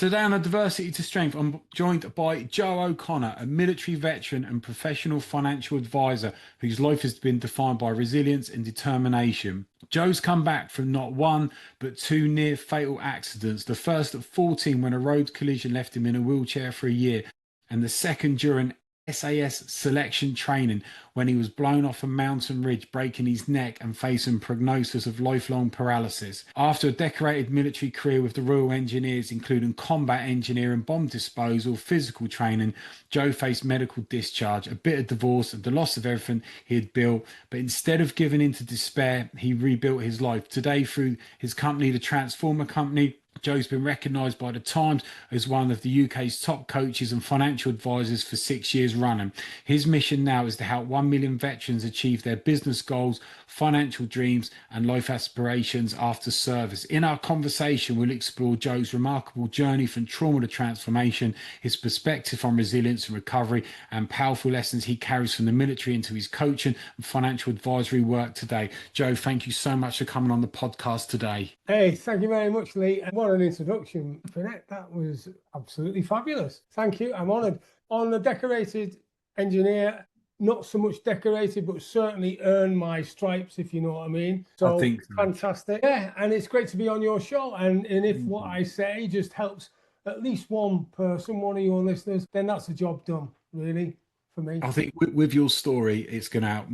Today on A Diversity to Strength, I'm joined by Joe O'Connor, a military veteran and professional financial advisor whose life has been defined by resilience and determination. Joe's come back from not one, but two near fatal accidents. The first at 14 when a road collision left him in a wheelchair for a year, and the second during SAS selection training when he was blown off a mountain ridge, breaking his neck and facing prognosis of lifelong paralysis. After a decorated military career with the Royal Engineers, including combat engineering, bomb disposal, physical training, Joe faced medical discharge, a bitter divorce, and the loss of everything he had built. But instead of giving in to despair, he rebuilt his life. Today, through his company, the Transformer Company, Joe's been recognised by the Times as one of the UK's top coaches and financial advisors for 6 years running. His mission now is to help 1 million veterans achieve their business goals, financial dreams and life aspirations after service. In our conversation, we'll explore Joe's remarkable journey from trauma to transformation, his perspective on resilience and recovery, and powerful lessons he carries from the military into his coaching and financial advisory work today. Joe, thank you so much for coming on the podcast today. Hey, thank you very much, Lee. And what an introduction, Finette. That was absolutely fabulous. Thank you. I'm honoured. On the decorated engineer, not so much decorated, but certainly earned my stripes, if you know what I mean. So, I think so. Fantastic. Yeah, and it's great to be on your show. And if what I say just helps at least one person, one of your listeners, then that's a job done, really, for me. I think with your story, it's going to,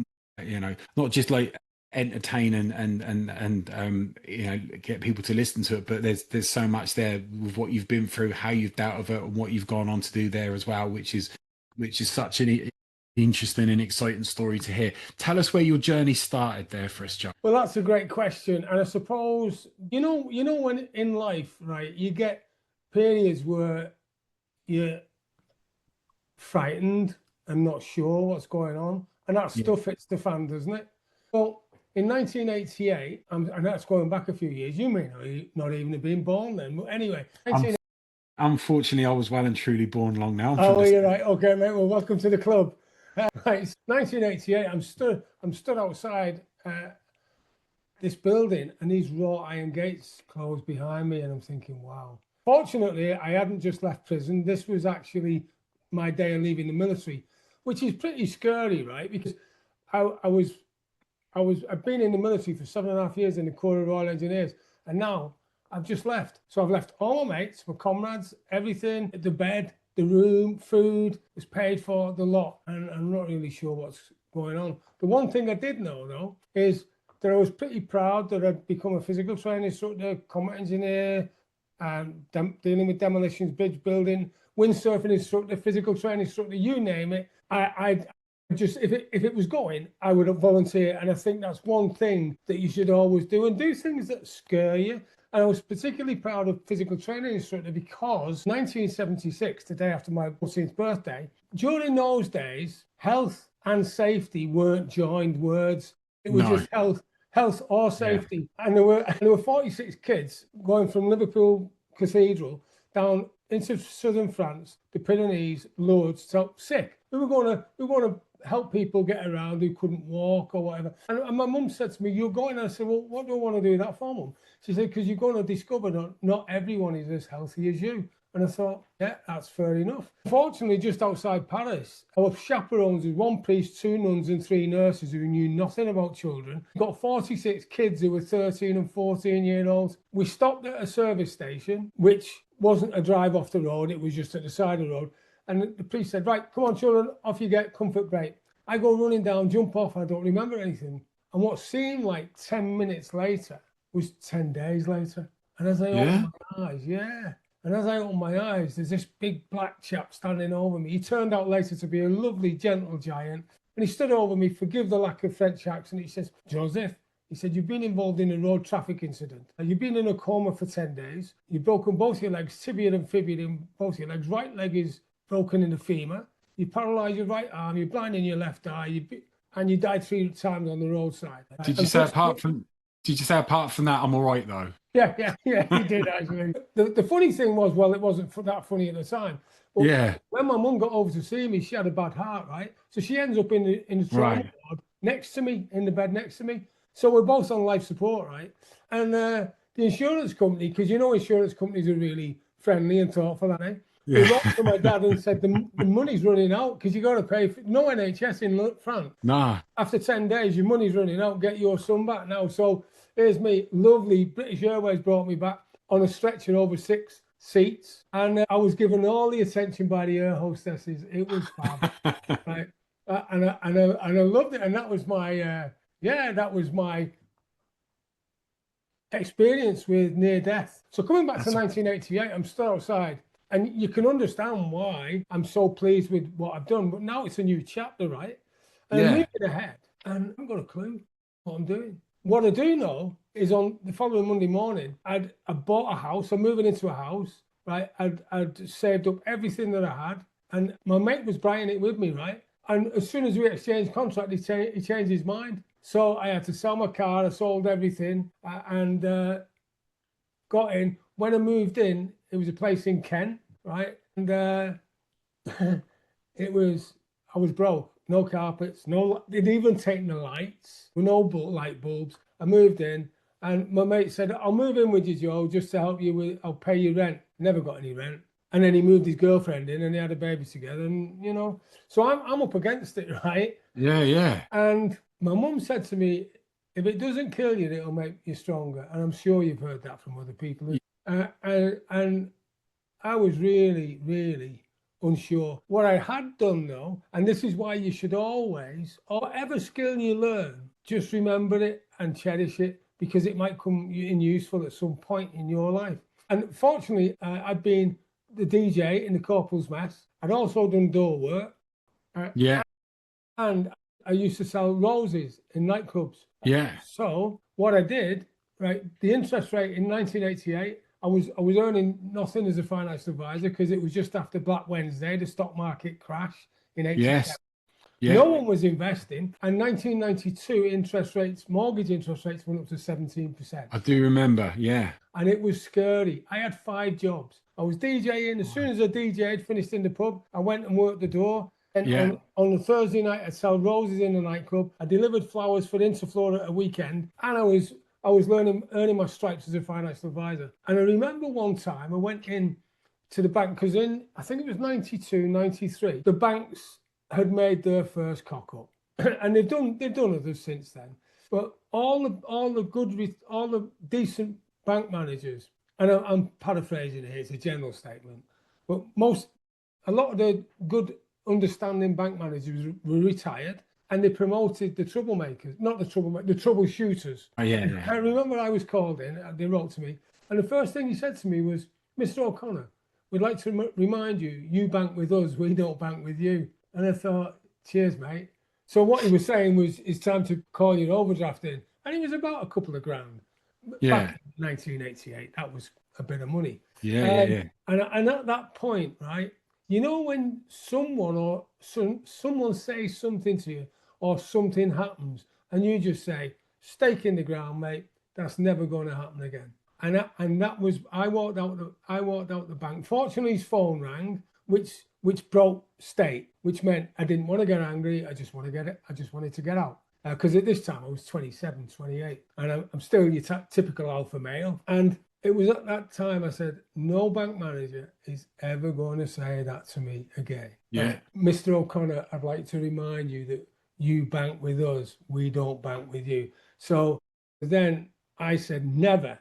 not just like entertain and get people to listen to it, but there's so much there with what you've been through, how you've dealt with it, and what you've gone on to do there as well, which is such an interesting and exciting story to hear. Tell us where your journey started there for us, Joe. Well, that's a great question, and I suppose you know when in life, right, you get periods where you're frightened and not sure what's going on, and that stuff hits the fan, doesn't it? Well, in 1988, and that's going back a few years, you may not even have been born then, but anyway. Unfortunately, I was well and truly born long now. Oh, you're right. Okay, mate. Well, welcome to the club. Right, 1988. I'm stood outside this building, and these wrought iron gates closed behind me, and I'm thinking, wow. Fortunately, I hadn't just left prison. This was actually my day of leaving the military, which is pretty scary, right? Because I've been in the military for 7.5 years in the Corps of Royal Engineers, and now I've just left. So I've left all my mates, my comrades, everything, the bed, the room, food was paid for, the lot, and I'm not really sure what's going on. The one thing I did know, though, is that I was pretty proud that I'd become a physical training instructor, combat engineer, and dealing with demolitions, bridge building, windsurfing instructor, physical training instructor, you name it. I just, if it was going, I would volunteer. And I think that's one thing that you should always do, and do things that scare you. And I was particularly proud of physical training instructor because 1976, the day after my 14th birthday, during those days, health and safety weren't joined words. It was just health or safety. Yeah. And there were 46 kids going from Liverpool Cathedral down into southern France, the Pyrenees, Lourdes, so sick. We were going to help people get around who couldn't walk or whatever. And my mum said to me, "You're going?" And I said, "Well, what do I want to do that for, Mum?" She said, "Because you're going to discover that not everyone is as healthy as you." And I thought, yeah, that's fair enough. Fortunately, just outside Paris, our chaperones was 1 priest, 2 nuns and 3 nurses who knew nothing about children. We got 46 kids who were 13 and 14-year-olds. We stopped at a service station, which wasn't a drive off the road, it was just at the side of the road. And the priest said, "Right, come on, children, off you get, comfort break." I go running down, jump off, I don't remember anything. And what seemed like 10 minutes later was 10 days later. And as I opened my eyes, and as I opened my eyes, there's this big black chap standing over me. He turned out later to be a lovely, gentle giant. And he stood over me, forgive the lack of French accent. He says, "Joseph," he said, "you've been involved in a road traffic incident. You've been in a coma for 10 days. You've broken both your legs, tibia and fibula in both your legs. Right leg is broken in the femur. You paralysed your right arm. You're blind in your left eye. And you died 3 times on the roadside." Did you say apart from that, I'm all right though? Yeah, he did actually. The funny thing was, well, it wasn't that funny at the time. But when my mum got over to see me, she had a bad heart, right? So she ends up in the trauma ward next to me, in the bed next to me. So we're both on life support, right? And the insurance company, because insurance companies are really friendly and thoughtful, that eh? He Yeah. wrote to my dad and said the money's running out because you got to pay for no NHS in France. Nah. After 10 days, your money's running out. Get your son back now. So here's me. Lovely British Airways brought me back on a stretcher over 6 seats, and I was given all the attention by the air hostesses. It was fab, right? And I loved it. And that was my that was my experience with near death. So coming back to 1988, I'm still outside. And you can understand why I'm so pleased with what I've done. But now it's a new chapter, right? And I'm Yeah. moving ahead, and I haven't got a clue what I'm doing. What I do know is on the following Monday morning, I bought a house. I'm moving into a house, right? I'd saved up everything that I had, and my mate was buying it with me, right? And as soon as we exchanged contract, he changed his mind. So I had to sell my car. I sold everything and got in. When I moved in, it was a place in Kent, right? And I was broke. No carpets, no, they'd even taken the lights, with no light bulbs. I moved in, and my mate said, I'll move in with you, Joe, just to help you with, I'll pay you rent. Never got any rent. And then he moved his girlfriend in and they had a baby together. And, so I'm up against it, right? Yeah, yeah. And my mum said to me, if it doesn't kill you, it'll make you stronger. And I'm sure you've heard that from other people. And I was really, really unsure. What I had done though, and this is why you should always, or whatever skill you learn, just remember it and cherish it because it might come in useful at some point in your life. And fortunately, I'd been the DJ in the Corporal's Mess. I'd also done door work. Yeah. And I used to sell roses in nightclubs. Yeah. So what I did, right, the interest rate in 1988, I was earning nothing as a financial advisor because it was just after Black Wednesday, the stock market crash in 87. Yes. Yeah. No one was investing. And 1992 mortgage interest rates went up to 17%. I do remember. Yeah. And it was scary. I had 5 jobs. I was DJing. As soon as I DJ'd, finished in the pub, I went and worked the door. And on the Thursday night, I'd sell roses in the nightclub. I delivered flowers for Interflora at a weekend. And I was earning my stripes as a financial advisor. And I remember one time I went in to the bank because I think it was 92, 93, the banks had made their first cock up. And they've done others since then. But all the decent bank managers, and I'm paraphrasing here, it's a general statement, but a lot of the good understanding bank managers were retired, and they promoted the troublemakers, not the troubleshooters. Oh, yeah. I remember I was called in, they wrote to me, and the first thing he said to me was, Mr. O'Connor, we'd like to remind you, you bank with us, we don't bank with you. And I thought, cheers, mate. So what he was saying was, it's time to call your overdraft in. And it was about a couple of grand. Yeah. Back in 1988, that was a bit of money. Yeah. And at that point, right, when someone says something to you or something happens and you just say, stake in the ground, mate, that's never going to happen again. And that was, I walked out the bank. Fortunately, his phone rang, which broke state, which meant I didn't want to get angry. I just wanted to get out. Because at this time I was 27, 28, and I'm still your typical alpha male. And it was at that time I said, no bank manager is ever going to say that to me again. Yeah. Mr. O'Connor, I'd like to remind you that you bank with us. We don't bank with you. So then I said, never.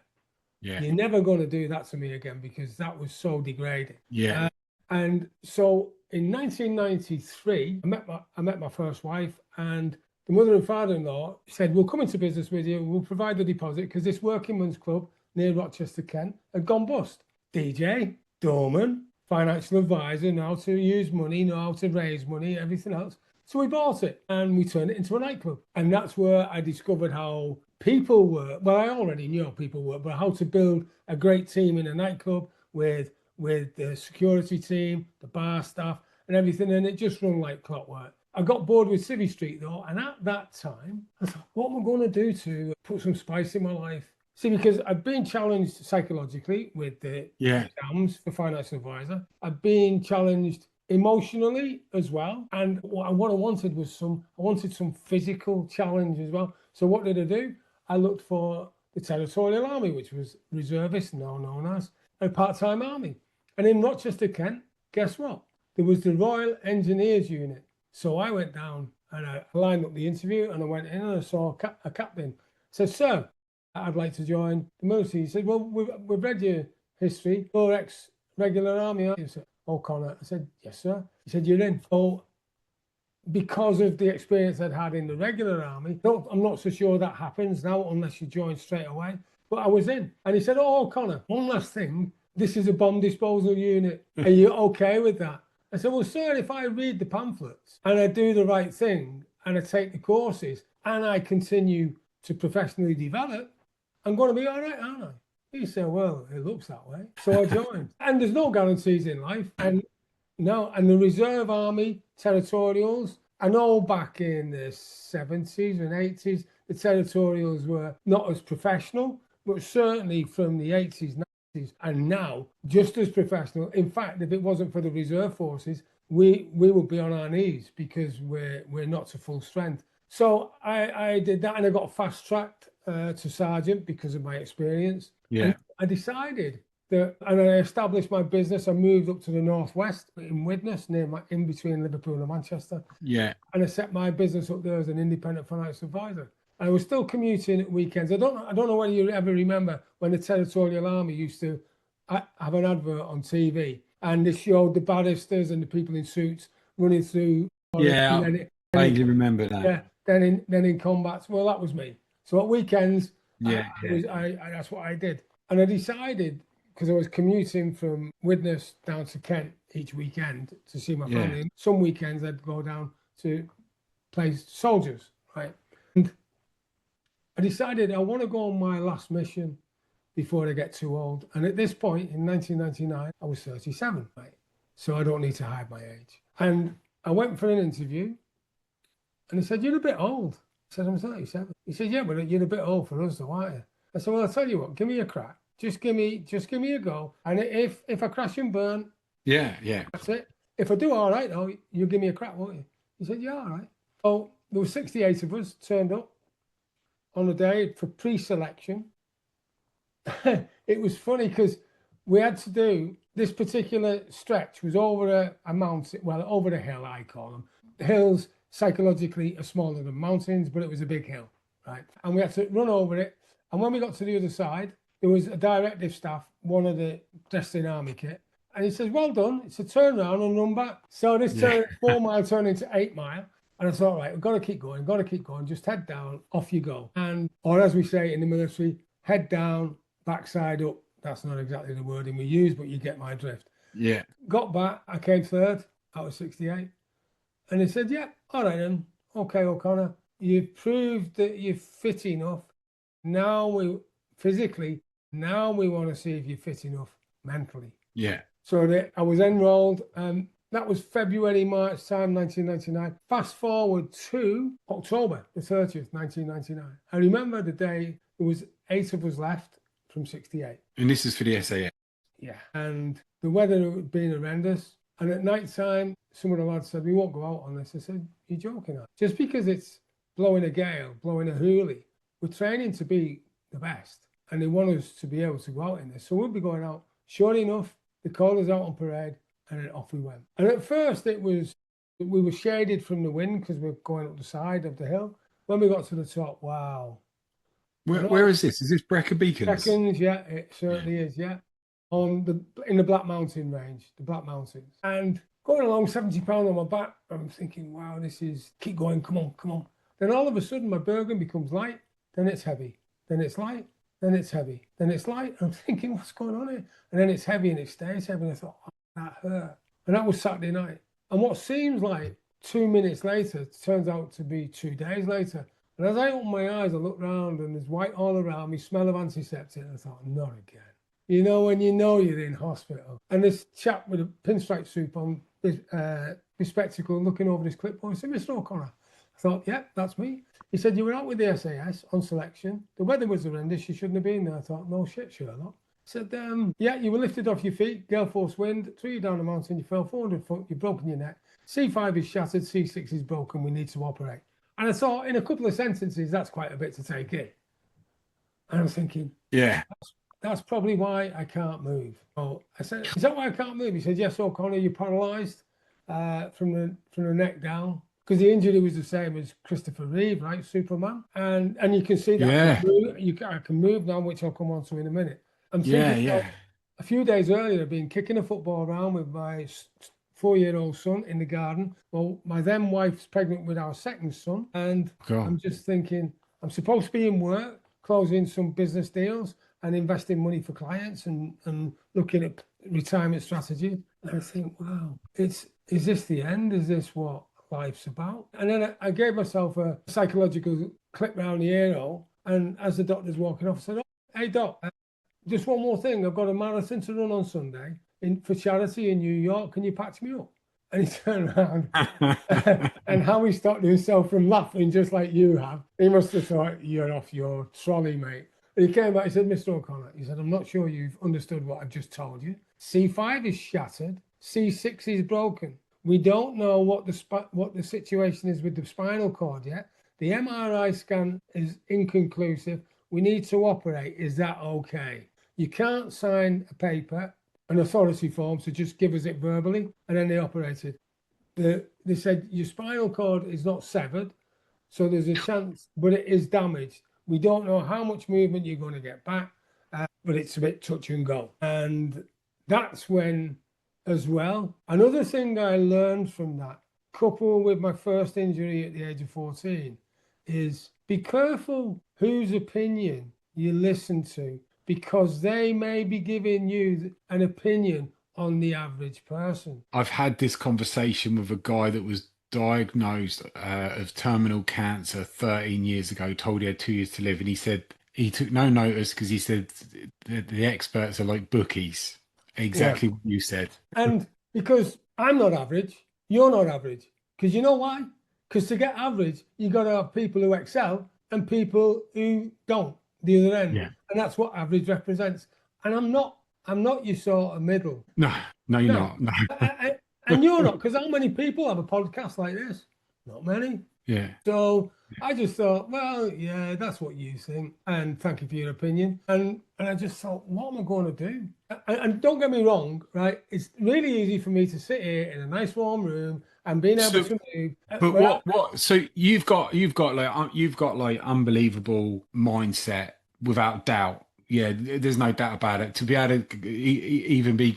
Yeah. You're never going to do that to me again because that was so degrading. Yeah. And so in 1993, I met my first wife, and the mother and father-in-law said, we'll come into business with you. We'll provide the deposit because this working men's club near Rochester, Kent, had gone bust. DJ, doorman, financial advisor, know how to use money, know how to raise money, everything else. So we bought it and we turned it into a nightclub. And that's where I discovered how people work. Well, I already knew how people work, but how to build a great team in a nightclub with the security team, the bar staff and everything. And it just run like clockwork. I got bored with Civvy Street though, and at that time, I thought, what am I going to do to put some spice in my life? See, because I've been challenged psychologically with the exams for financial advisor. I've been challenged emotionally as well. And what I wanted was some physical challenge as well. So what did I do? I looked for the Territorial Army, which was reservists, now known as a part-time army. And in Rochester, Kent, guess what? There was the Royal Engineers Unit. So I went down and I lined up the interview and I went in and I saw a captain. I said, sir, I'd like to join the military. He said, well, we've read your history. You're ex-regular army, aren't you? I said, O'Connor. I said, yes, sir. He said, you're in. Oh, because of the experience I'd had in the regular army, I'm not so sure that happens now unless you join straight away. But I was in. And he said, oh, O'Connor, one last thing. This is a bomb disposal unit. Are you okay with that? I said, well, sir, if I read the pamphlets and I do the right thing and I take the courses and I continue to professionally develop, I'm going to be all right, aren't I? He said, well, it looks that way. So I joined. And there's no guarantees in life. And no, and the Reserve Army territorials, I know back in the 70s and 80s, the territorials were not as professional, but certainly from the 80s, 90s, and now just as professional. In fact, if it wasn't for the reserve forces, we would be on our knees because we're not to full strength. So I did that and I got fast tracked to sergeant because of my experience. Yeah. And I decided that, and I established my business. I moved up to the northwest in Widnes, in between Liverpool and Manchester. Yeah. And I set my business up there as an independent financial advisor. I was still commuting at weekends. I don't know whether you ever remember when the Territorial Army used to have an advert on TV and they showed the barristers and the people in suits running through. Yeah, I vaguely remember that. Yeah, then in combats. Well, that was me. So at weekends, Yeah, that's what I did. And I decided, because I was commuting from Widnes down to Kent each weekend to see my family. And some weekends I'd go down to play soldiers, right? And I decided I want to go on my last mission before I get too old. And at this point in 1999, I was 37, right? So I don't need to hide my age. And I went for an interview and he said, you're a bit old. I said, I'm 37. He said, yeah, but you're a bit old for us though, aren't you? I said, well, I'll tell you what, give me a crack. Just give me a go. And if I crash and burn, yeah, that's it. If I do all right, though, you'll give me a crack, won't you? He said, yeah, all right. So there were 68 of us turned up on the day for pre-selection. It was funny because we had to do this particular stretch was over a mountain, well, over a hill, I call them. The hills psychologically are smaller than mountains, but it was a big hill, right? And we had to run over it. And when we got to the other side, there was a directive staff, one of the dressed in army kit. And he says, well done, it's a turnaround and run back. So this 4-mile turned into 8 mile. And I thought, right, we've got to keep going, just head down, off you go. And, or as we say in the military, head down, backside up. That's not exactly the wording we use, but you get my drift. Yeah. Got back, I came third out of 68. And he said, yeah, all right then, okay, O'Connor, you've proved that you're fit enough. Now we want to see if you're fit enough mentally. Yeah. So I was enrolled. That was February, March time, 1999. Fast forward to October the 30th, 1999. I remember the day there was 8 of us left from 68. And this is for the SAS. Yeah. And the weather had been horrendous. And at night time, some of the lads said, we won't go out on this. I said, you're joking. Just because it's blowing a gale, blowing a hoolie, we're training to be the best. And they want us to be able to go out in this. So we'll be going out. Sure enough, they called us out on parade and then off we went. And at first we were shaded from the wind because we were going up the side of the hill. When we got to the top, wow. Where is this? Is this Brecon Beacons? Beacons, yeah, it certainly is, yeah. In the Black Mountain range, the Black Mountains. And going along 70 pounds on my back, I'm thinking, wow, this is, keep going, come on. Then all of a sudden my Bergen becomes light, then it's heavy, then it's light, then it's heavy, then it's light. I'm thinking, what's going on here? And then it's heavy and it stays heavy. And I thought, oh, that hurt. And that was Saturday night. And what seems like 2 minutes later turns out to be 2 days later. And as I opened my eyes, I looked round and there's white all around me, smell of antiseptic. And I thought, not again. You know, when you know you're in hospital. And this chap with a pinstripe suit on, his spectacle, looking over his clipboard, he said, Mr. O'Connor. I thought, yeah, that's me. He said, you were out with the SAS on selection. The weather was horrendous. You shouldn't have been there. I thought, no shit, Sherlock. He said, yeah, you were lifted off your feet, gale force wind, threw you down the mountain, you fell 400 foot, you've broken your neck. C5 is shattered, C6 is broken, we need to operate. And I thought, in a couple of sentences, that's quite a bit to take in. And I'm thinking, yeah, that's probably why I can't move. Oh, I said, is that why I can't move? He said, yes, O'Connor, you're paralysed from the neck down. Because the injury was the same as Christopher Reeve, right? Superman. And you can see that Yeah, I can move now, which I'll come on to in a minute. I'm yeah, thinking, yeah. a few days earlier, I'd been kicking a football around with my 4-year-old son in the garden. Well, my then wife's pregnant with our second son. And God. I'm just thinking, I'm supposed to be in work, closing some business deals and investing money for clients and looking at retirement strategy. And I think, wow, is this the end? Is this what life's about? And then I gave myself a psychological clip round the ear, and as the doctor's walking off, I said, oh, hey, doc, just one more thing. I've got a marathon to run on Sunday for charity in New York. Can you patch me up? And he turned around and how he stopped himself from laughing just like you have. He must have thought, you're off your trolley, mate. And he came back, he said, Mr. O'Connor, he said, I'm not sure you've understood what I've just told you. C5 is shattered. C6 is broken. We don't know what the situation is with the spinal cord yet. The MRI scan is inconclusive. We need to operate. Is that okay? You can't sign a paper, an authority form, so just give us it verbally. And then they operated. They said your spinal cord is not severed, so there's a chance, but it is damaged. We don't know how much movement you're going to get back, but it's a bit touch and go. And that's when, as well, another thing I learned from that, coupled with my first injury at the age of 14, is be careful whose opinion you listen to, because they may be giving you an opinion on the average person. I've had this conversation with a guy that was diagnosed of terminal cancer 13 years ago, told he had 2 years to live, and he said he took no notice because he said the experts are like bookies. Exactly what you said. And because I'm not average, you're not average. Because you know why? Because to get average, you got to have people who excel and people who don't, the other end. Yeah. And that's what average represents. And I'm not your sort of middle. No, no, you're No. not. No. And you're not, because how many people have a podcast like this? Not many. Yeah. So I just thought, well, yeah, that's what you think, and thank you for your opinion. And I just thought, what am I going to do? And don't get me wrong, right? It's really easy for me to sit here in a nice warm room and being able to move. But what? So you've got like unbelievable mindset without doubt. Yeah, there's no doubt about it. To be able to even be,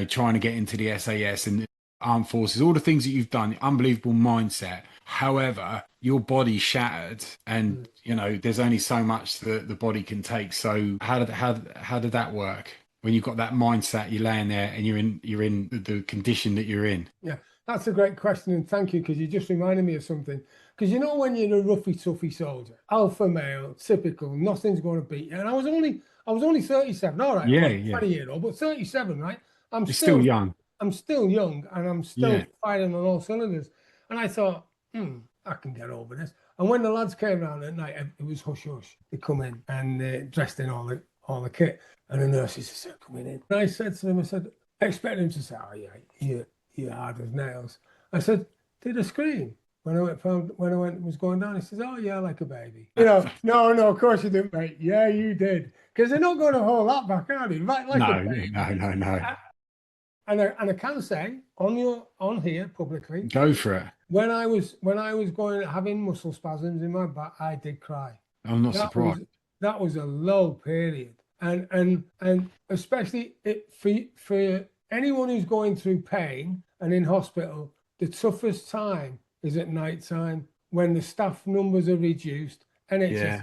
trying to get into the SAS and armed forces, all the things that you've done, unbelievable mindset. However, your body's shattered, and there's only so much that the body can take. So how did that work? When you've got that mindset, you're laying there and you're in the condition that you're in. Yeah, that's a great question, and thank you, because you just reminded me of something. Because when you're a roughy, toughy soldier, alpha male, typical, nothing's going to beat you. And I was only 37. All right, Yeah, I'm yeah. 20-year-old, but 37, right? You're still young. I'm still young, and I'm still firing on all cylinders. And I thought, I can get over this. And when the lads came round at night, it was hush hush. They come in and dressed in all the kit, and the nurses said, coming in. And I said to them, I said, I expect them to say, oh yeah, you're hard as nails. I said, did I scream? When I was going down, he says, oh yeah, like a baby. No, of course you didn't, mate. Yeah, you did. Because they're not going to hold that back, are they? Right, like a baby. No. And I can say on here publicly, Go for it. When I was having muscle spasms in my back, I did cry. I'm not surprised. That was a low period, and especially for anyone who's going through pain and in hospital, the toughest time is at night time when the staff numbers are reduced and it's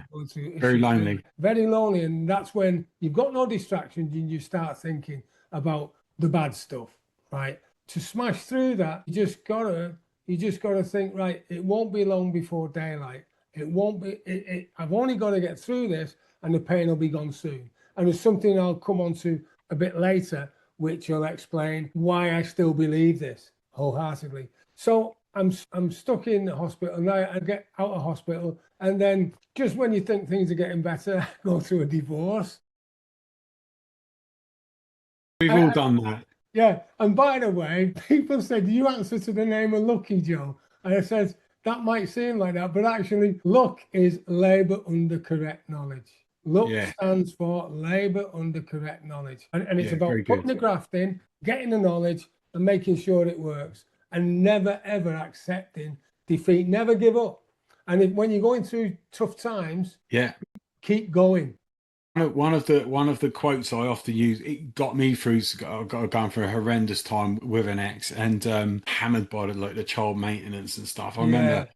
very lonely. Very lonely, and that's when you've got no distractions and you start thinking about the bad stuff, right? To smash through that, you just gotta think, right, it won't be long before daylight. It won't be, I've only got to get through this and the pain will be gone soon. And there's something I'll come on to a bit later, which will explain why I still believe this wholeheartedly. So I'm stuck in the hospital now. I get out of hospital, and then just when you think things are getting better, go through a divorce. We've all done that. Yeah, and by the way, people said, do you answer to the name of Lucky, Joe? And I said, that might seem like that, but actually, luck is labour under correct knowledge. LUC Yeah. stands for Labour Under Correct Knowledge. And it's Yeah. Very about good. putting the graft in, getting the knowledge, and making sure it works. And never, ever accepting defeat. Never give up. And when you're going through tough times, Yeah. keep going. One of the quotes I often use, it got me through, going through a horrendous time with an ex, and hammered by the child maintenance and stuff. I Yeah. remember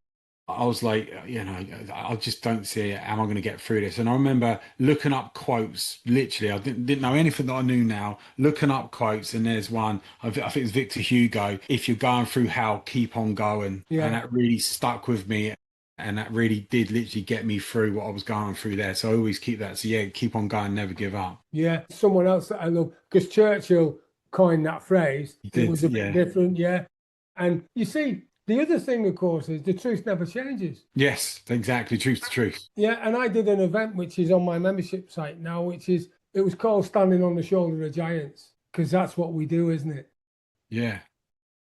I was like, I just don't see it. Am I going to get through this? And I remember looking up quotes. Literally, I didn't know anything that I knew now. Looking up quotes, and there's one. I think it's Victor Hugo. If you're going through hell, keep on going. And Yeah. that really stuck with me. And that really did literally get me through what I was going through there. So I always keep that. So yeah, keep on going, never give up. Yeah. Someone else that I love, because Churchill coined that phrase. You It did, was a bit yeah. different. Yeah. And you see, the other thing, of course, is the truth never changes. Yes, exactly. Truth to truth. Yeah. And I did an event which is on my membership site now, it was called Standing on the Shoulder of Giants, because that's what we do, isn't it? Yeah.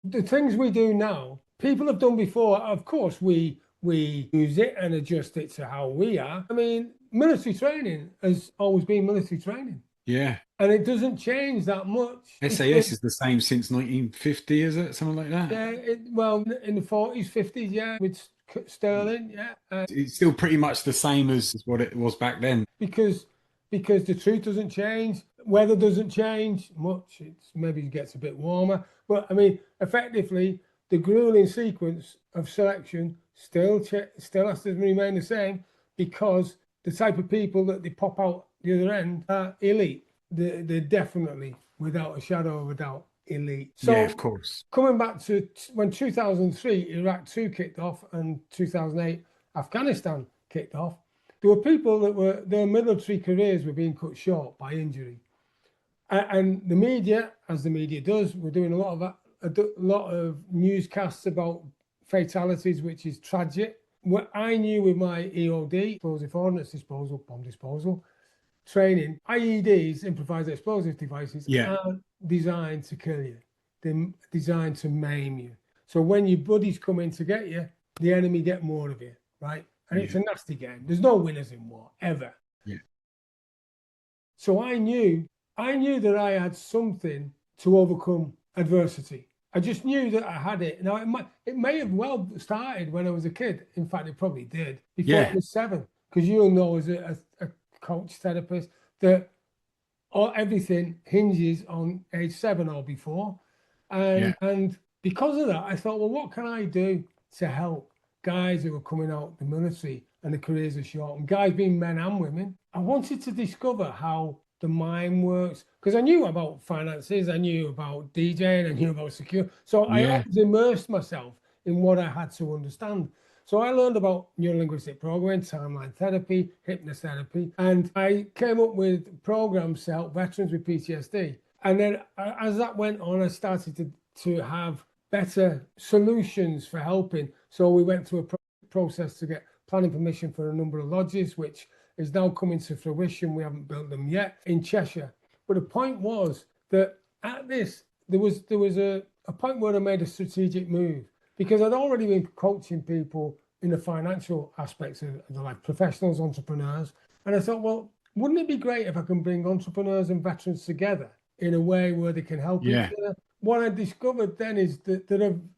The things we do now, people have done before. Of course, we use it and adjust it to how we are. I mean, military training has always been military training. Yeah. And it doesn't change that much. SAS is the same since 1950, is it? Something like that? Yeah, well, in the 40s, 50s, yeah, with Sterling, yeah. It's still pretty much the same as what it was back then. Because the truth doesn't change, weather doesn't change much. Maybe it gets a bit warmer. But I mean, effectively, the grueling sequence of selection still has to remain the same, because the type of people that they pop out the other end are elite. They're definitely, without a shadow of a doubt, elite. So Yeah, of course. coming back to when 2003 Iraq 2 kicked off and 2008 Afghanistan kicked off, there were people that their military careers were being cut short by injury. And the media, as the media does, we're doing a lot of newscasts about fatalities, which is tragic. What I knew with my EOD, explosive ordnance disposal, bomb disposal training, IEDs, improvised explosive devices, aren't designed to kill you. They're designed to maim you. So when your buddies come in to get you, the enemy get more of you, right? And it's a nasty game. There's no winners in war, ever. Yeah. So I knew that I had something to overcome adversity. I just knew that I had it. Now, it may have well started when I was a kid. In fact, it probably did before I was 7. Because you'll know as a coach therapist that everything hinges on age 7 or before. And because of that, I thought, well, what can I do to help guys who are coming out the military and the careers are short, and guys being men and women? I wanted to discover how the mind works, because I knew about finances, I knew about DJing, I knew about secure. So I always immersed myself in what I had to understand. So I learned about neurolinguistic programming, timeline therapy, hypnotherapy, and I came up with programs to help veterans with PTSD. And then as that went on, I started to have better solutions for helping. So we went through a process to get planning permission for a number of lodges, which is now coming to fruition. We haven't built them yet in Cheshire. But the point was that at this, there was a point where I made a strategic move, because I'd already been coaching people in the financial aspects of life, professionals, entrepreneurs. And I thought, well, wouldn't it be great if I can bring entrepreneurs and veterans together in a way where they can help each other? What I discovered then is that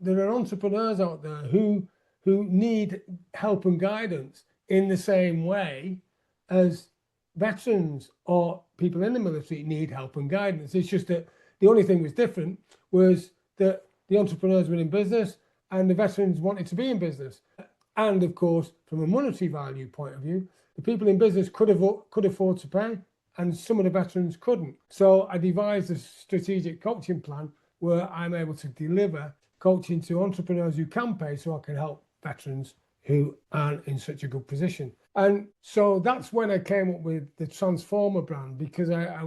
there are entrepreneurs out there who need help and guidance in the same way as veterans or people in the military need help and guidance. It's just that the only thing was different was that the entrepreneurs were in business and the veterans wanted to be in business. And of course, from a monetary value point of view, the people in business could afford to pay, and some of the veterans couldn't. So I devised a strategic coaching plan where I'm able to deliver coaching to entrepreneurs who can pay, so I can help veterans who aren't in such a good position. And so that's when I came up with the Transformer brand, because I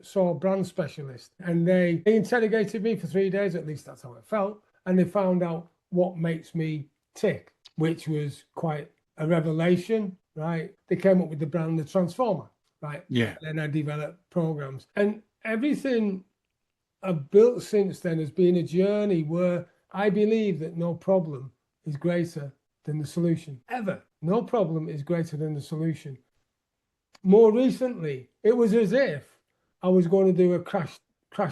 saw a brand specialist, and they interrogated me for 3 days, at least that's how it felt, and they found out what makes me tick, which was quite a revelation, right? They came up with the brand, the Transformer, right? Yeah. And then I developed programs, and everything I've built since then has been a journey where I believe that no problem is greater than the solution, ever. No problem is greater than the solution. more recently, it was as if I was going to do a crash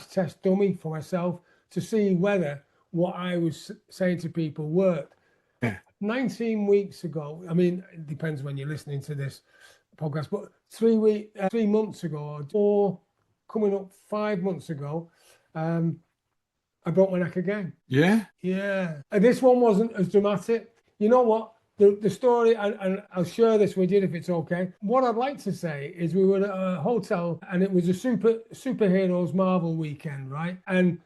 test dummy for myself to see whether what I was saying to people worked. Yeah. 19 weeks ago, I mean, it depends when you're listening to this podcast, but 3 months ago, or coming up 5 months ago, I broke my neck again. Yeah. Yeah. And this one wasn't as dramatic. You know what? The story, and I'll share this with you if it's okay. What I'd like to say is we were at a hotel and it was a superheroes Marvel weekend, right? And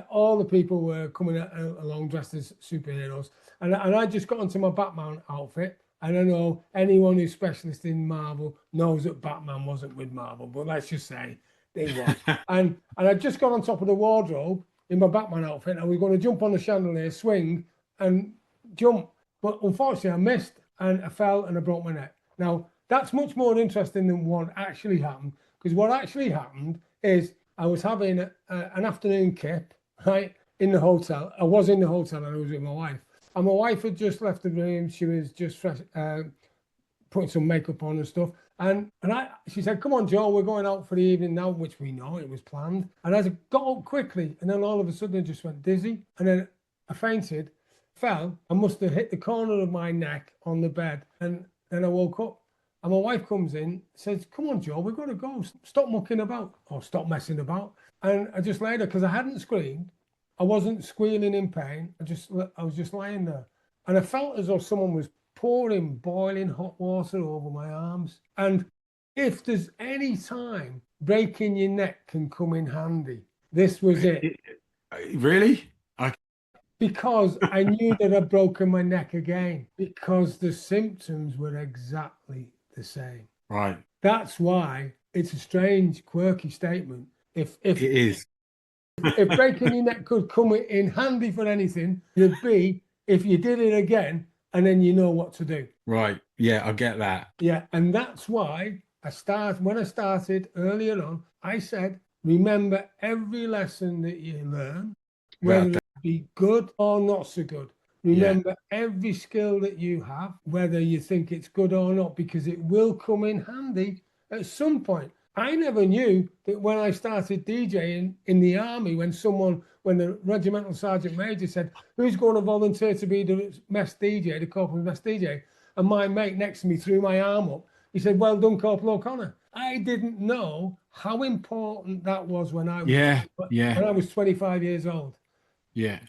all the people were coming along dressed as superheroes. And I just got into my Batman outfit. And I know anyone who's specialist in Marvel knows that Batman wasn't with Marvel, but let's just say they was. and I just got on top of the wardrobe in my Batman outfit. I was going to jump on the chandelier, swing, and jump. But unfortunately, I missed and I fell and I broke my neck. Now, that's much more interesting than what actually happened, because what actually happened is I was having an afternoon kip, right, in the hotel. I was in the hotel and I was with my wife. And my wife had just left the room. She was just fresh, putting some makeup on and stuff. And she said, "Come on, Joe, we're going out for the evening now," which we know it was planned. And I got up quickly, and then all of a sudden I just went dizzy, and then I fainted, fell, and must have hit the corner of my neck on the bed. And then I woke up, and my wife comes in, says, "Come on, Joe, we've got to go. Stop mucking about, or stop messing about." And I just laid there because I hadn't screamed. I wasn't squealing in pain. I was just lying there, and I felt as though someone was pouring boiling hot water over my arms. And if there's any time breaking your neck can come in handy, this was it. Really? Because I knew that I'd broken my neck again, because the symptoms were exactly the same. Right. That's why it's a strange, quirky statement. If It is. if breaking your neck could come in handy for anything, it'd be if you did it again and then you know what to do. Right. Yeah, I get that. Yeah, and that's why when I started earlier on, I said, remember every lesson that you learn, whether it be good or not so good. Remember every skill that you have, whether you think it's good or not, because it will come in handy at some point. I never knew that when I started DJing in the army, when the regimental sergeant major said, "Who's going to volunteer to be the mess DJ, the corporal mess DJ?" And my mate next to me threw my arm up. He said, "Well done, Corporal O'Connor." I didn't know how important that was when I was 25 years old. Yeah.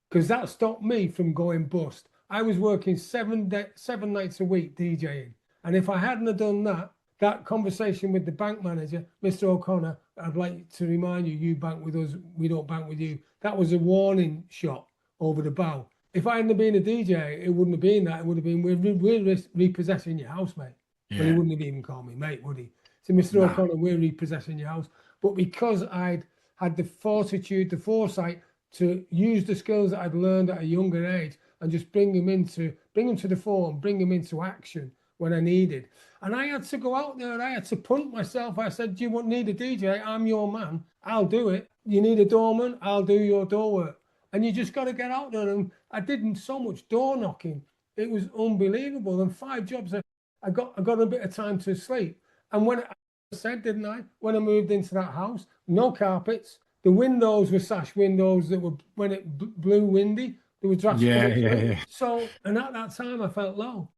Because that stopped me from going bust. I was working 7 nights a week DJing. And if I hadn't have done that conversation with the bank manager, Mr. O'Connor, "I'd like to remind you, you bank with us, we don't bank with you." That was a warning shot over the bow. If I hadn't been a DJ, it wouldn't have been that. It would have been, "We're repossessing your house, mate." Yeah. But he wouldn't have even called me mate, would he? So, "Mr. O'Connor, we're repossessing your house." But because I'd had the fortitude, the foresight to use the skills that I'd learned at a younger age and just bring them to the fore and bring them into action when I needed. And I had to go out there and I had to punt myself. I said, "Do you need a DJ? I'm your man. I'll do it. You need a doorman? I'll do your door work." And you just got to get out there. And I did so much door knocking. It was unbelievable. And 5 jobs, I got a bit of time to sleep. And when I said, didn't I? When I moved into that house, no carpets. The windows were sash windows that were, when it blew windy, there was drafts. Yeah. So, and at that time, I felt low.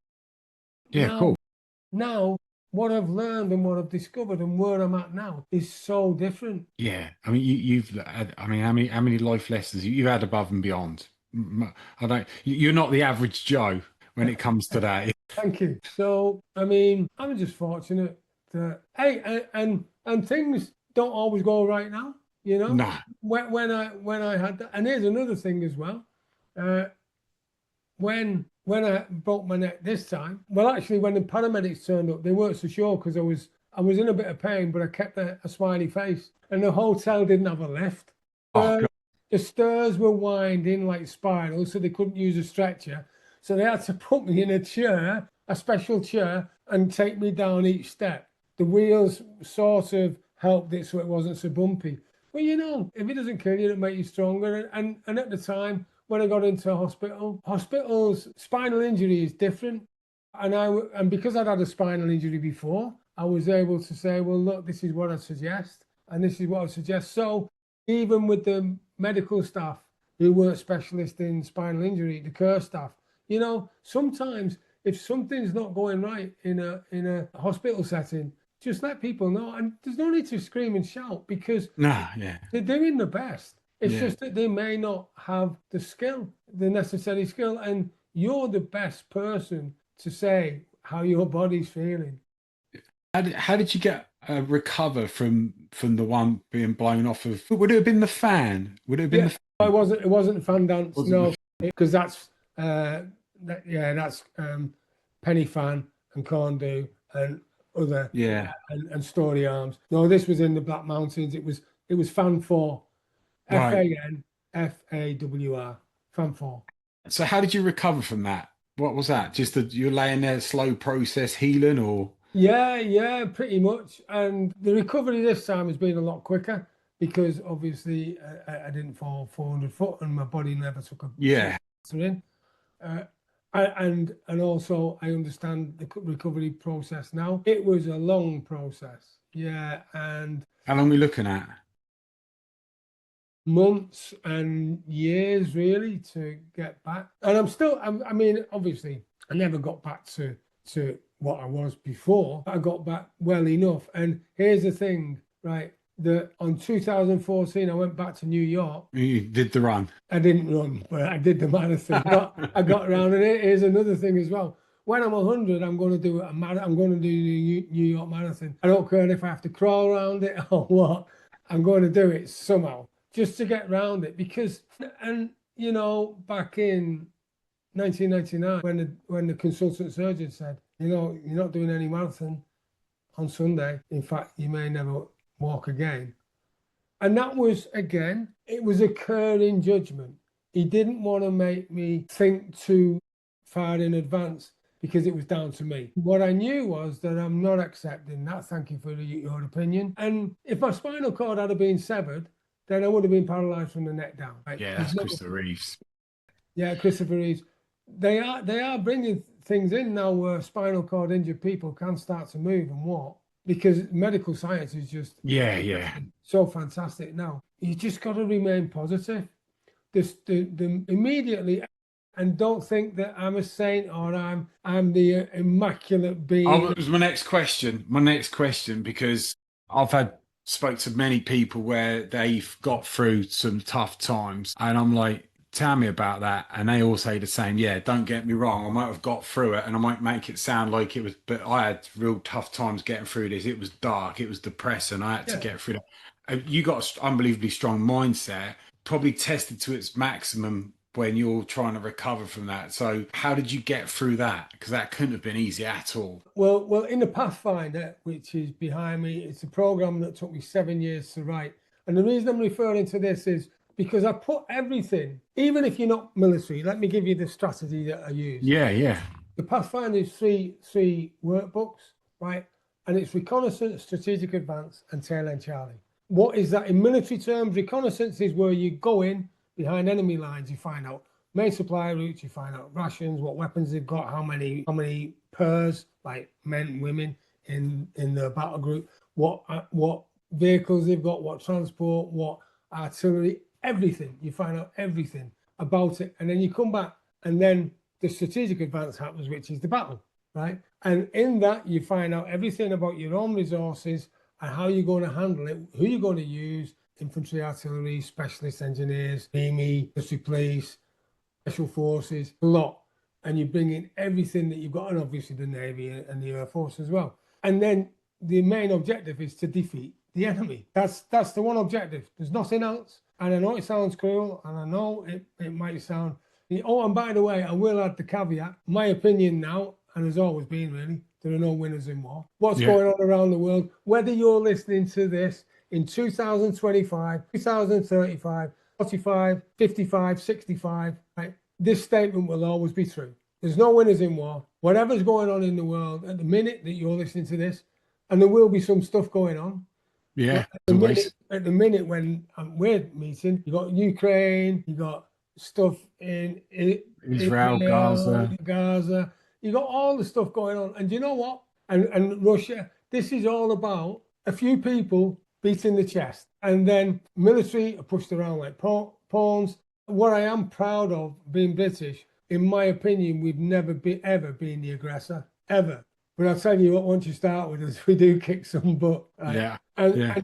Yeah, cool. Now, what I've learned and what I've discovered and where I'm at now is so different. Yeah. I mean, you've had, I mean, how many life lessons you've had above and beyond? You're not the average Joe when it comes to that. Thank you. So, I mean, I'm just fortunate that, hey, and things don't always go right now. You know, No. when I had that, and here's another thing as well. When I broke my neck this time, well, actually, when the paramedics turned up, they weren't so sure because I was in a bit of pain, but I kept a smiley face, and the hotel didn't have a lift. The stairs were winding like spirals, so they couldn't use a stretcher. So they had to put me in a chair, a special chair, and take me down each step. The wheels sort of helped it so it wasn't so bumpy. Well, you know, if it doesn't kill you, it'll make you stronger. And at the time, when I got into a hospitals, spinal injury is different. And because I'd had a spinal injury before, I was able to say, well, look, this is what I suggest, and this is what I suggest. So even with the medical staff who weren't specialists in spinal injury, the care staff, you know, sometimes if something's not going right in a hospital setting, just let people know. And there's no need to scream and shout because Nah, yeah. they're doing the best. It's Yeah. just that they may not have the skill, the necessary skill, and you're the best person to say how your body's feeling. How did you get recover from the one being blown off of? Would it have been the fan? Would it have been Yeah, the fan? it wasn't fan dance, Wasn't no, the, because that's penny fan and corn do and other yeah. and story arms. No, this was in the Black Mountains. It was fan four, Right. FANFAWR, fan four. So how did you recover from that? What was that? Just that you're laying there, slow process healing, or Yeah, pretty much. And the recovery this time has been a lot quicker because obviously I didn't fall 400 foot and my body never took a yeah. in. Uh, and also I understand the recovery process now. It was a long process, yeah, and How long are we looking at? months and years really to get back. And I mean, obviously, I never got back to what I was before. I got back well enough. And here's the thing, right? That on 2014, I went back to New York. You did the run. I didn't run, but I did the marathon. But I got around, and here's another thing as well. When I'm 100, I'm going to do a marathon. I'm going to do the New York Marathon. I don't care if I have to crawl around it or what. I'm going to do it somehow just to get around it because, and you know, back in 1999, when the consultant surgeon said, you know, you're not doing any marathon on Sunday. In fact, you may never walk again. And that was, again, it was a curling judgment. He didn't want to make me think too far in advance because it was down to me. What I knew was that I'm not accepting that. Thank you for your opinion. And if my spinal cord had been severed, then I would have been paralyzed from the neck down. Right? Yeah, that's Christopher Reeves. Yeah, Christopher Reeves. They are bringing things in now where spinal cord injured people can start to move and walk because medical science is just Yeah. so fantastic now. You just got to remain positive. The immediately, and don't think that I'm a saint or I'm the immaculate being. Oh, it was my next question. My next question, because I've spoke to many people where they've got through some tough times, and I'm like, tell me about that. And they all say the same. Yeah, don't get me wrong. I might have got through it and I might make it sound like it was, but I had real tough times getting through this. It was dark. It was depressing. I had to get through that. You got an unbelievably strong mindset, probably tested to its maximum when you're trying to recover from that. So how did you get through that? Because that couldn't have been easy at all. Well, in the Pathfinder, which is behind me, it's a program that took me 7 years to write. And the reason I'm referring to this is because I put everything, even if you're not military, let me give you the strategy that I use. Yeah. The Pathfinder is three workbooks, right? And it's reconnaissance, strategic advance, and tail end Charlie. What is that in military terms? Reconnaissance is where you go in behind enemy lines, you find out main supply routes, you find out rations, what weapons they've got, how many pairs, like men, women in the battle group, what vehicles they've got, what transport, what artillery, everything. You find out everything about it, and then you come back, and then the strategic advance happens, which is the battle, right? And in that, you find out everything about your own resources and how you're going to handle it, who you're going to use, infantry, artillery, specialist engineers, Army, military police, special forces, a lot. And you bring in everything that you've got, and obviously the Navy and the Air Force as well. And then the main objective is to defeat the enemy. That's the one objective. There's nothing else. And I know it sounds cruel, and I know it might sound. Oh, and by the way, I will add the caveat. My opinion now, and has always been really, there are no winners in war. What's going on around the world, whether you're listening to this in 2025, 2035, 45, 55, 65, right? This statement will always be true. There's no winners in war. Whatever's going on in the world at the minute that you're listening to this, and there will be some stuff going on. Yeah. At the minute when we're meeting, you got Ukraine, you got stuff in Israel, Gaza, you got all the stuff going on. And you know what? And Russia, This is all about a few people beating the chest, and then military are pushed around like pawns. What I am proud of being British, in my opinion, we've never ever been the aggressor, ever. But I'll tell you what, once you start with us, we do kick some butt. Right? Yeah. And, Yeah.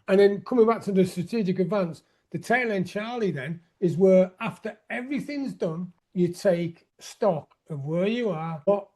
and then coming back to the strategic advance, the tail end Charlie then is where after everything's done, you take stock of where you are, what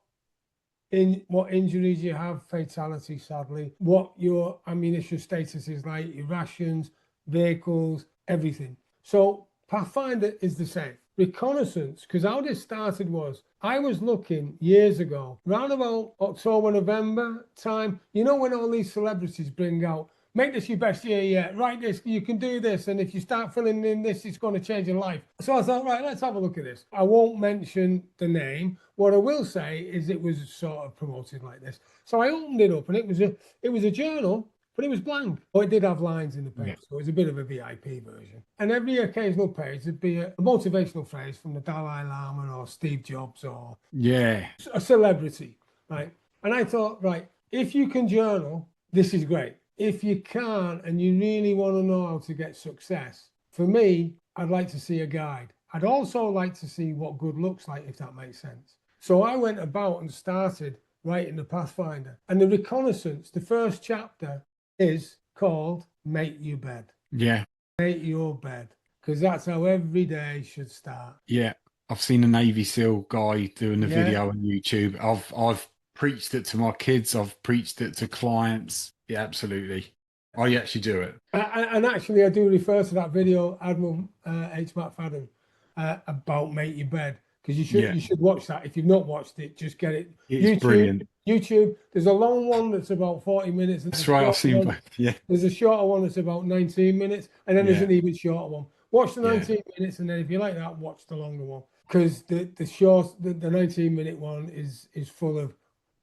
injuries you have, fatality, sadly, what your ammunition status is like, your rations, vehicles, everything. So Pathfinder is the same. Reconnaissance, because how this started was, I was looking years ago, around about October, November time, you know, when all these celebrities bring out, make this your best year yet, write this, you can do this, and if you start filling in this, it's going to change your life. So I thought, right, let's have a look at this. I won't mention the name. What I will say is it was sort of promoted like this. So I opened it up, and it was a journal, but it was blank. Oh, it did have lines in the page, so it was a bit of a VIP version. And every occasional page would be a motivational phrase from the Dalai Lama or Steve Jobs or a celebrity, right? And I thought, right, if you can journal, this is great. If you can't and you really want to know how to get success, for me, I'd like to see a guide. I'd also like to see what good looks like, if that makes sense. So I went about and started writing the Pathfinder. And the reconnaissance, the first chapter is called Make Your Bed. Yeah. Make your bed. Because that's how every day should start. Yeah. I've seen a Navy SEAL guy doing a video on YouTube. I've preached it to my kids. I've preached it to clients. Yeah, absolutely. I actually do it. And actually, I do refer to that video, Admiral H. McFadden, about Make Your Bed. Because you should watch that. If you've not watched it, just get it. It's brilliant. YouTube. There's a long one that's about 40 minutes. That's right. I've seen both. Yeah. There's a shorter one that's about 19 minutes, and then there's an even shorter one. Watch the 19 minutes, and then if you like that, watch the longer one. Because the 19-minute one is full of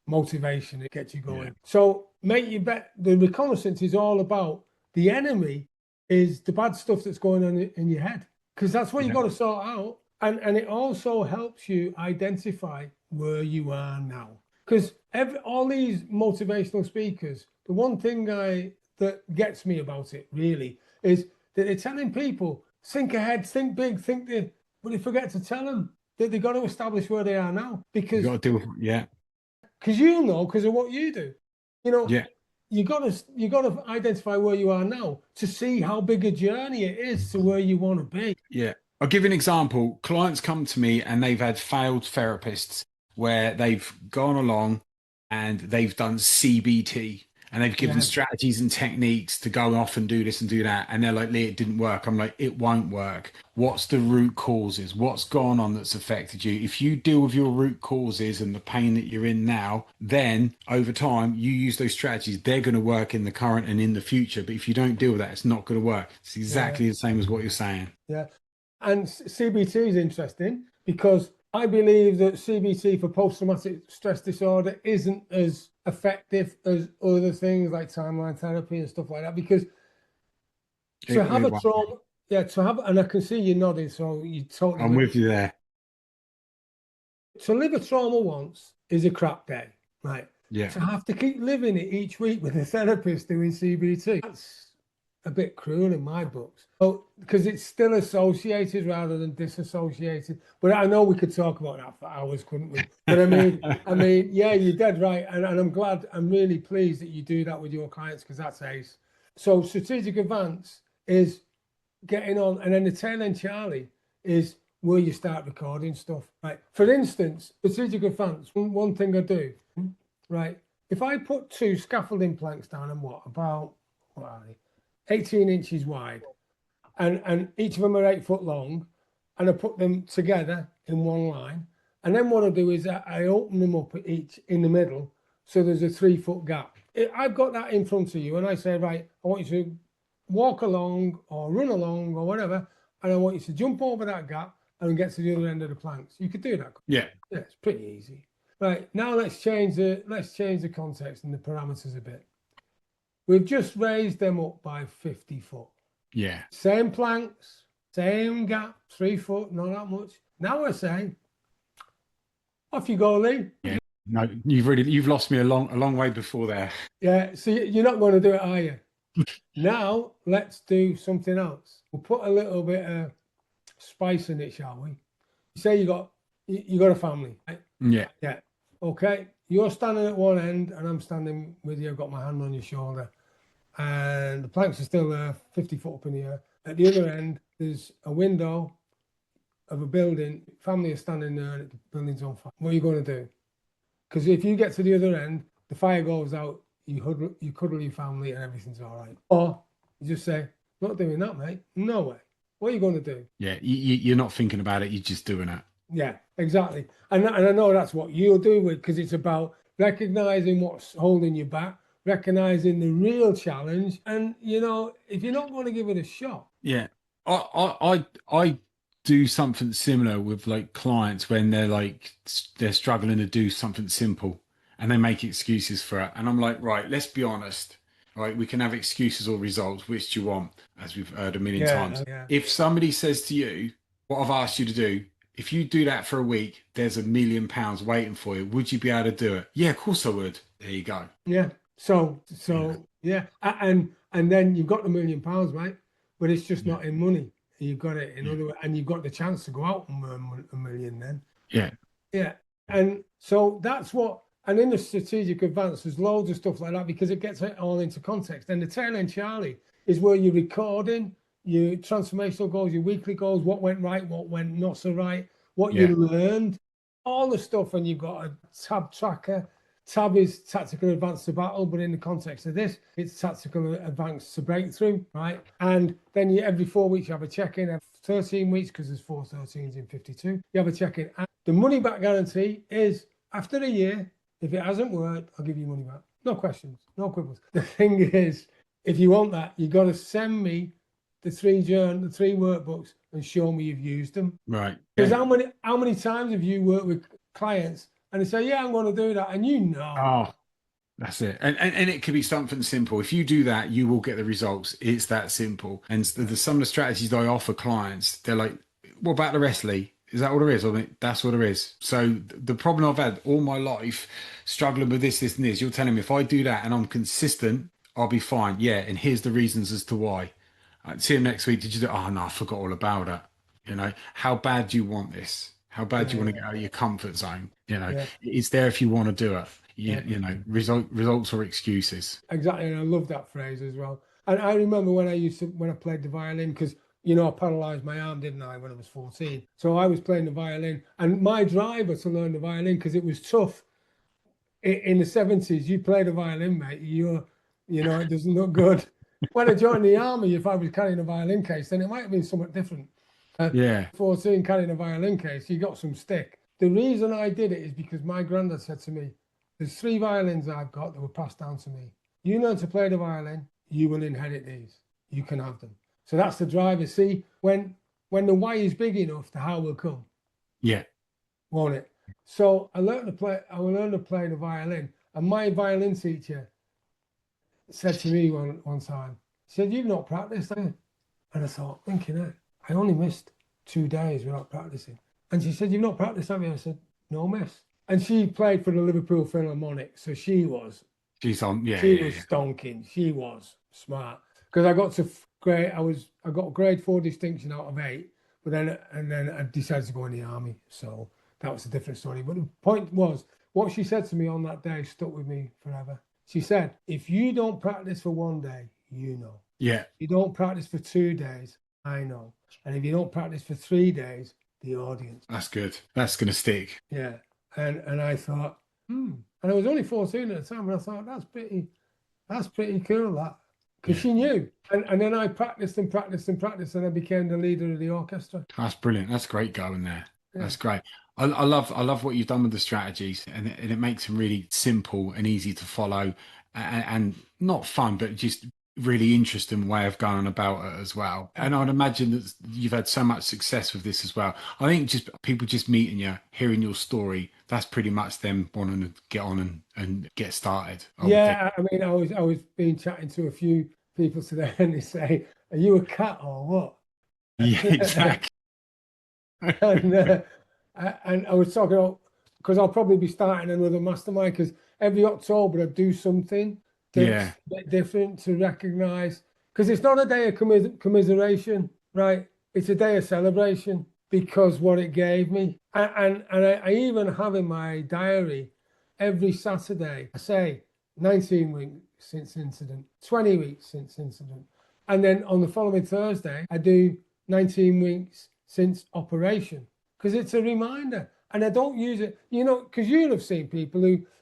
motivation. It gets you going. So Make Your Bed. The reconnaissance is all about the enemy is the bad stuff that's going on in your head, because that's what you've got to sort out. And it also helps you identify where you are now. Because all these motivational speakers, the one thing that gets me about it really is that they're telling people, think ahead, think big, but they forget to tell them that they've got to establish where they are now. Because you got to do because you know, because of what you do, you know. You got to identify where you are now to see how big a journey it is to where you want to be. Yeah. I'll give you an example. Clients come to me and they've had failed therapists where they've gone along and they've done CBT and they've given strategies and techniques to go off and do this and do that. And they're like, Lee, it didn't work. I'm like, it won't work. What's the root causes? What's gone on that's affected you? If you deal with your root causes and the pain that you're in now, then over time, you use those strategies. They're going to work in the current and in the future. But if you don't deal with that, it's not going to work. It's exactly the same as what you're saying. Yeah. And CBT is interesting because I believe that CBT for post-traumatic stress disorder isn't as effective as other things like timeline therapy and stuff like that. Because to have a trauma, and I can see you nodding, so you totally. I'm with you there. To live a trauma once is a crap day, right? Yeah. To have to keep living it each week with a therapist doing CBT, that's a bit cruel in my books. Oh, because it's still associated rather than disassociated. But I know we could talk about that for hours, couldn't we? But I mean, yeah, you're dead right. And I'm really pleased that you do that with your clients, because that's ace. So strategic advance is getting on, and then the tail end Charlie is where you start recording stuff. Right. For instance, strategic advance, one thing I do, right? If I put 2 scaffolding planks down and what are they? 18 inches wide, and each of them are 8 foot long, and I put them together in one line, and then what I do is I open them up each in the middle, so there's a 3 foot gap. I've got that in front of you, and I say, right, I want you to walk along or run along or whatever, and I want you to jump over that gap and get to the other end of the planks. You could do that. Yeah, it's pretty easy. Right, now let's change the context and the parameters a bit. We've just raised them up by 50 foot. Yeah. Same planks, same gap, 3 foot, not that much. Now we're saying, off you go, Lee. Yeah. No, you've lost me a long way before there. Yeah, so you're not going to do it, are you? Now let's do something else. We'll put a little bit of spice in it, shall we? Say you got a family, right? Yeah, Yeah. Okay. You're standing at one end, and I'm standing with you. I've got my hand on your shoulder, and the planks are still there, 50 foot up in the air. At the other end, there's a window of a building. Family are standing there, and the building's on fire. What are you going to do? Because if you get to the other end, the fire goes out, you cuddle your family, and everything's all right. Or you just say, not doing that, mate. No way. What are you going to do? yeah. You're not thinking about it. You're just doing it. Yeah, exactly. And I know that's what you'll do with, because it's about recognizing what's holding you back, recognizing the real challenge. And, if you're not going to give it a shot, Yeah. I do something similar with like clients when they're like they're struggling to do something simple and they make excuses for it. And I'm like, right, let's be honest. Right, we can have excuses or results. Which do you want? As we've heard a million times. yeah, If somebody says to you, what I've asked you to do, if you do that for a week, there's £1 million waiting for you. Would you be able to do it? Yeah, of course I would. There you go. yeah. So, You know? yeah. And then you've got the £1 million, right? But it's just Yeah. not in money. You've got it in Yeah. other, and you've got the chance to go out and earn a million then. Yeah. Yeah. And so that's what, and in the strategic advance, there's loads of stuff like that because it gets it all into context. And the tail end, Charlie, is where you're recording your transformational goals, your weekly goals, what went right, what went not so right, what you Yeah. learned, all the stuff. And you've got a tab tracker. Tab is tactical advance to battle, but in the context of this, it's tactical advance to breakthrough, right? And then every 4 weeks, you have a check-in. Every 13 weeks, because there's 4 13s in 52, you have a check-in. And the money back guarantee is after a year, if it hasn't worked, I'll give you money back. No questions, no quibbles. The thing is, if you want that, you've got to send me the three workbooks and show me you've used them. Right. Because Yeah. how many times have you worked with clients and they say, yeah, I'm going to do that, and Oh, that's it. And it could be something simple. If you do that, you will get the results. It's that simple. And some of the strategies I offer clients, they're like, what about the rest, Lee? Is that what it is? I mean, that's what it is. So the problem I've had all my life, struggling with this, and this, you're telling me if I do that and I'm consistent, I'll be fine. Yeah. And here's the reasons as to why. See you next week. Did you do? Oh no, I forgot all about it. How bad do you want this? How bad do you want to get out of your comfort zone? yeah, It's there if you want to do it. yeah. Results or excuses. Exactly, and I love that phrase as well. And I remember when I played the violin, because I paralyzed my arm, didn't I, when I was 14? So I was playing the violin, and my driver to learn the violin, because it was tough in the 70s. You play the violin, mate. It doesn't look good. When I joined the army, if I was carrying a violin case, then it might have been somewhat different. Yeah. 14 carrying a violin case, you got some stick. The reason I did it is because my granddad said to me, there's 3 violins I've got that were passed down to me. You learn to play the violin, you will inherit these. You can have them. So that's the driver. See, when the why is big enough, the how will come, Yeah. won't it? So I learned to play the violin. And my violin teacher said to me one time, he said, you've not practiced, have you? And I thought, thinking, I only missed 2 days without practicing. And she said, you've not practiced, have you? I said, no, miss. And she played for the Liverpool Philharmonic, so she was She's on. Yeah. she Yeah. was Yeah. stonking. She was smart, because I got to grade. I got grade 4 distinction out of 8, but then I decided to go in the army. So that was a different story. But the point was, what she said to me on that day stuck with me forever. She said, if you don't practice for 1 day, you know. Yeah. You don't practice for 2 days, I know. And if you don't practice for 3 days, the audience. That's good. That's gonna stick. Yeah. And I thought, And I was only 14 at the time, and I thought, that's pretty cool, that. Because Yeah. she knew. And then I practiced and practiced and practiced, and I became the leader of the orchestra. That's brilliant. That's great going there. Yeah. That's great. I love what you've done with the strategies, and it makes them really simple and easy to follow, and not fun, but just really interesting way of going about it as well. And I'd imagine that you've had so much success with this as well. I think just people just meeting you, hearing your story, that's pretty much them wanting to get on and get started. Yeah, I mean, I was being chatting to a few people today, and they say, "Are you a cat or what?" Yeah, exactly. and I was talking about because I'll probably be starting another mastermind, because every October I do something that's Yeah. a bit different to recognise, because it's not a day of commiseration, right? It's a day of celebration because what it gave me. And I even have in my diary every Saturday, I say 19 weeks since incident, 20 weeks since incident. And then on the following Thursday, I do 19 weeks since operation, because it's a reminder. And I don't use it, because you'll have seen people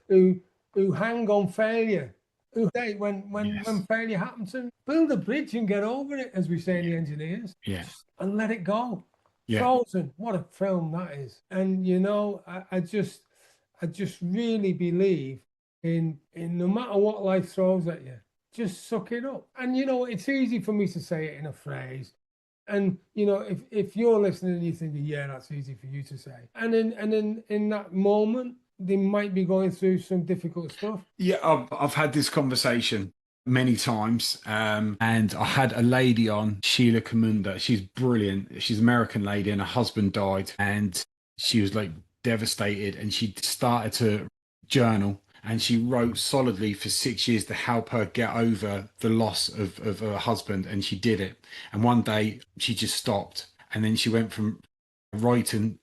who hang on failure, who say when Yes. failure happens, to them, build a bridge and get over it, as we say in the engineers, Yeah. and let it go. Yeah. Frozen, what a film that is. And I just really believe in no matter what life throws at you, just suck it up. And it's easy for me to say it in a phrase. And if you're listening and you're thinking, yeah, that's easy for you to say. And in that moment, they might be going through some difficult stuff. Yeah, I've had this conversation many times, and I had a lady on, Sheila Kamunda. She's brilliant. She's an American lady, and her husband died, and she was like devastated, and she started to journal, and she wrote solidly for 6 years to help her get over the loss of her husband, and she did it. And one day she just stopped, and then she went from writing,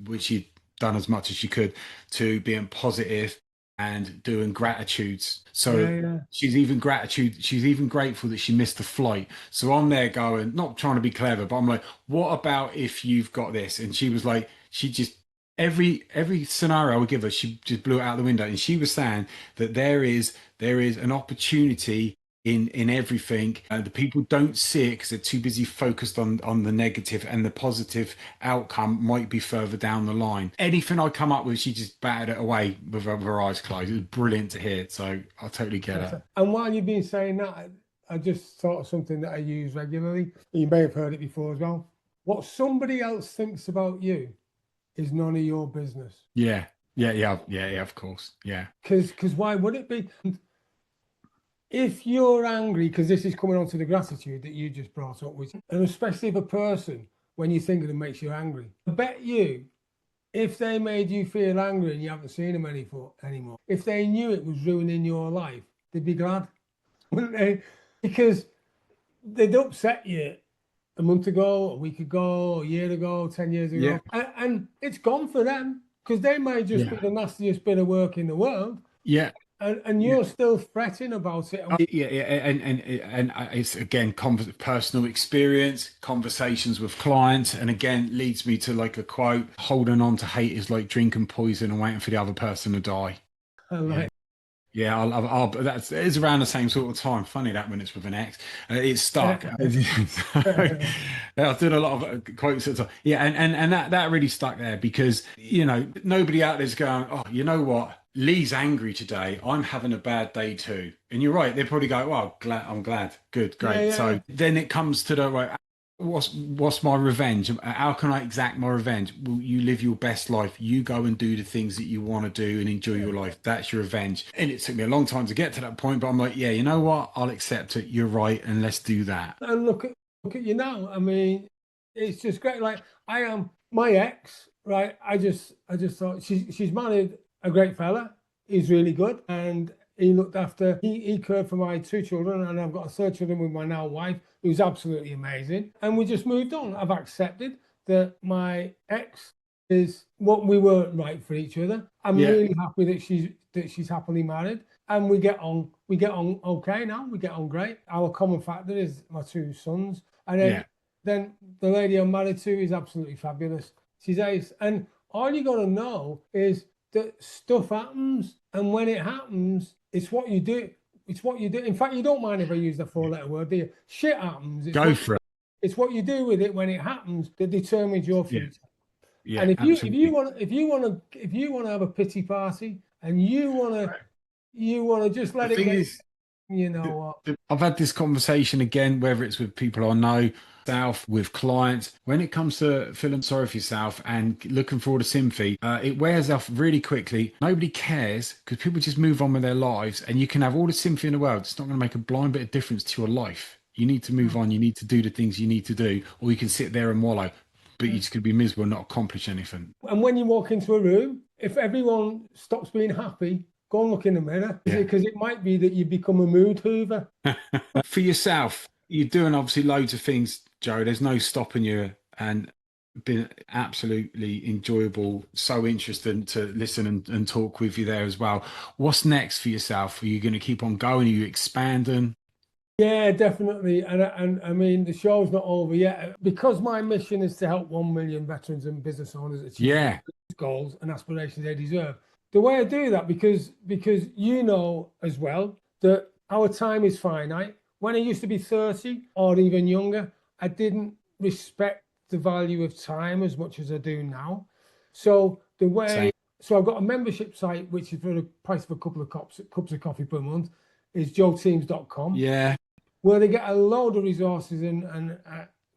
which she'd done as much as she could, to being positive and doing gratitudes. Yeah, So yeah. she's even grateful that she missed the flight. So I'm there going, not trying to be clever, but I'm like, what about if you've got this? And she was like, she just every scenario I would give her, she just blew it out the window. And she was saying that there is an opportunity in everything. The people don't see it because they're too busy focused on the negative, and the positive outcome might be further down the line. Anything I come up with, she just batted it away with her eyes closed. It was brilliant to hear. So I totally get it. And while you've been saying that, I just thought of something that I use regularly. You may have heard it before as well. What somebody else thinks about you is none of your business. Yeah. Yeah, of course. Yeah. Because why would it be? If you're angry, because this is coming on to the gratitude that you just brought up, and especially if a person, when you think of them, makes you angry, I bet you, if they made you feel angry and you haven't seen them anymore, if they knew it was ruining your life, they'd be glad, wouldn't they? Because they'd upset you a month ago, a week ago, a year ago, 10 years Yeah. ago, and it's gone for them, because they may just be Yeah. the nastiest bit of work in the world, Yeah. and Yeah. you're still fretting about it. Yeah, and it's again personal experience, conversations with clients, and again leads me to like a quote: "Holding on to hate is like drinking poison and waiting for the other person to die." Yeah, Like, yeah, that's it's around the same sort of time. Funny that when it's with an ex, it's stuck. I did a lot of quotes at the time. Yeah, and that really stuck there because nobody out there's going, oh, you know what? Lee's angry today. I'm having a bad day too. And you're right. They probably go, well, I'm glad. Good, yeah, great. yeah. So then it comes to the right. What's my revenge? How can I exact my revenge? Well, you live your best life. You go and do the things that you want to do and enjoy your life. That's your revenge. And it took me a long time to get to that point, but I'm like, yeah, you know what? I'll accept it. You're right, and let's do that. And look at you now. I mean, it's just great. Like, I am my ex, right? I just thought she's married a great fella. He's really good, and he looked after. He cared for my two children, and I've got a third children with my now wife, who's absolutely amazing. And we just moved on. I've accepted that my ex is what we weren't right for each other. I'm Yeah, really happy that she's happily married, and we get on. We get on okay now. We get on great. Our common factor is my two sons, and yeah, then the lady I'm married to is absolutely fabulous. She's ace, and all you got to know is that stuff happens, and when it happens, it's what you do. It's what you do. In fact, you don't mind if I use the four-letter word, do you? Shit happens. go for it. It's what you do with it when it happens that determines your Yeah, future. yeah, And absolutely. if you want to have a pity party, and you want to just The let it thing get, is, you know what? I've had this conversation again, whether it's with people I know, self, with clients. When it comes to feeling sorry for yourself and looking for all the sympathy, it wears off really quickly. Nobody cares because people just move on with their lives, and you can have all the sympathy in the world. It's not going to make a blind bit of difference to your life. You need to move on. You need to do the things you need to do, or you can sit there and wallow. but you just could be miserable and not accomplish anything. And when you walk into a room, if everyone stops being happy, go and look in the mirror, because it might be that you become a mood hoover. For yourself, you're doing obviously loads of things, Joe. There's no stopping you, and been absolutely enjoyable, so interesting to listen and talk with you there as well. What's next for yourself? Are you going to keep on going? Are you expanding? Yeah, definitely. And I mean, the show's not over yet because my mission is to help 1 million veterans and business owners achieve Yeah, the goals and aspirations they deserve. The way I do that, because you know as well that our time is finite. When I used to be 30 or even younger, I didn't respect the value of time as much as I do now. So the way, same. so I've got a membership site which is for the price of a couple of cups of coffee per month, is joeteams.com, Yeah, where they get a load of resources and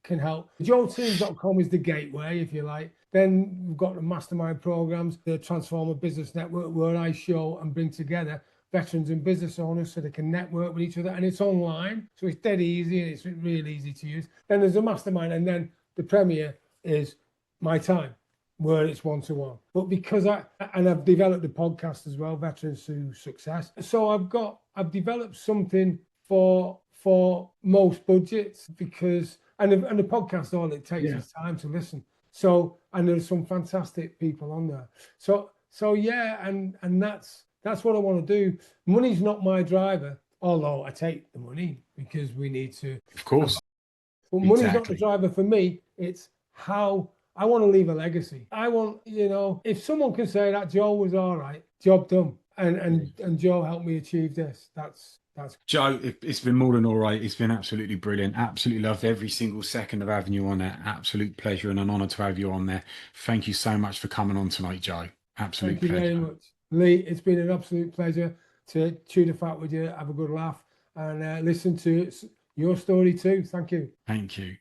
can help. joeteams.com is the gateway, if you like. Then we've got the mastermind programs, the Transformer Business Network, where I show and bring together veterans and business owners so they can network with each other. And it's online, so it's dead easy and it's really easy to use. Then there's a mastermind, and then the premier is my time, where it's one-to-one. But because I've developed a podcast as well, Veterans Through Success. So I've developed something for most budgets, because and the podcast, all it takes is time to listen. So, and there's some fantastic people on there. So yeah, and that's what I want to do. Money's not my driver, although I take the money because we need to. of course. But money's not the driver for me. It's how I want to leave a legacy. I want, if someone can say that Joe was all right, job done, and Joe helped me achieve this, that's Joe, it's been more than all right. It's been absolutely brilliant. Absolutely loved every single second of having you on there. Absolute pleasure and an honour to have you on there. Thank you so much for coming on tonight, Joe. Absolute pleasure. Thank you very much, Lee. It's been an absolute pleasure to chew the fat with you, have a good laugh, and listen to your story too. Thank you. Thank you.